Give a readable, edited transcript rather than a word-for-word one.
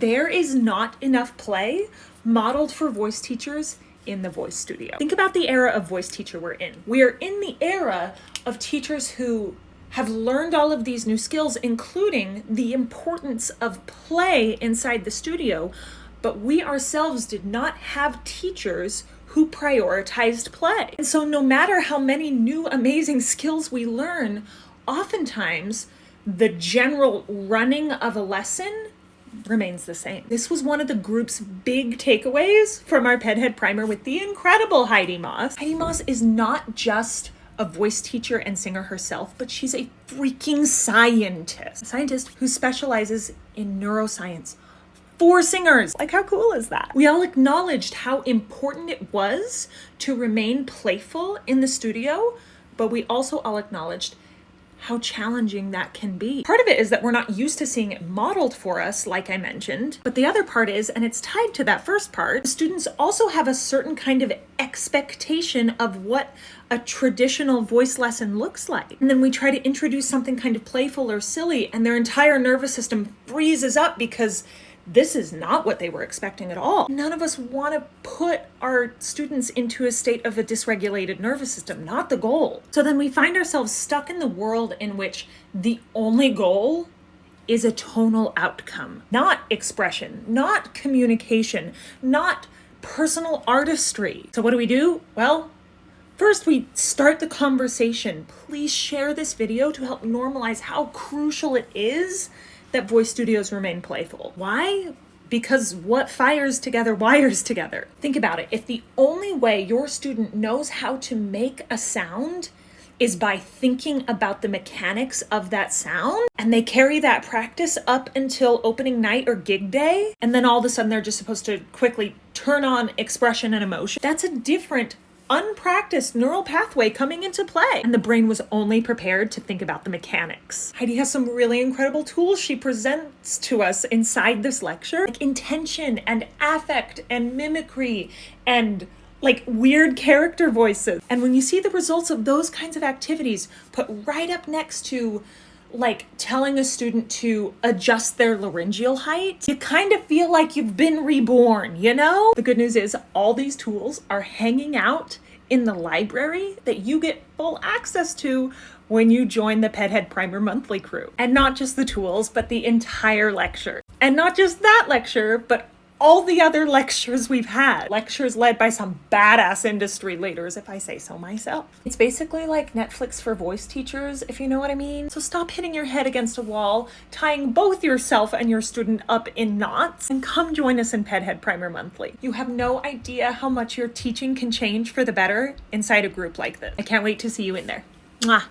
there is not enough play modeled for voice teachers in the voice studio. Think about the era of voice teacher we're in. We are in the era of teachers who have learned all of these new skills, including the importance of play inside the studio, but we ourselves did not have teachers who prioritized play. And so no matter how many new amazing skills we learn, oftentimes the general running of a lesson remains the same. This was one of the group's big takeaways from our PedHead primer with the incredible Heidi Moss. Heidi Moss is not just a voice teacher and singer herself, but she's a freaking scientist. A scientist who specializes in neuroscience for singers. Like, how cool is that? We all acknowledged how important it was to remain playful in the studio, but we also all acknowledged how challenging that can be. Part of it is that we're not used to seeing it modeled for us, like I mentioned, but the other part is, and it's tied to that first part, students also have a certain kind of expectation of what a traditional voice lesson looks like. And then we try to introduce something kind of playful or silly, and their entire nervous system freezes up because this is not what they were expecting at all. None of us want to put our students into a state of a dysregulated nervous system, not the goal. So then we find ourselves stuck in the world in which the only goal is a tonal outcome, not expression, not communication, not personal artistry. So what do? Well, first we start the conversation. Please share this video to help normalize how crucial it is that voice studios remain playful. Why? Because what fires together wires together. Think about it. If the only way your student knows how to make a sound is by thinking about the mechanics of that sound, and they carry that practice up until opening night or gig day, and then all of a sudden they're just supposed to quickly turn on expression and emotion, that's a different unpracticed neural pathway coming into play. And the brain was only prepared to think about the mechanics. Heidi has some really incredible tools she presents to us inside this lecture, like intention and affect and mimicry and like weird character voices. And when you see the results of those kinds of activities put right up next to like telling a student to adjust their laryngeal height, you kind of feel like you've been reborn, you know? The good news is all these tools are hanging out in the library that you get full access to when you join the PedHead Primer Monthly crew. And not just the tools, but the entire lecture. And not just that lecture, but all the other lectures we've had. Lectures led by some badass industry leaders, if I say so myself. It's basically like Netflix for voice teachers, if you know what I mean. So stop hitting your head against a wall, tying both yourself and your student up in knots, and come join us in PedHead Primer Monthly. You have no idea how much your teaching can change for the better inside a group like this. I can't wait to see you in there. Mwah.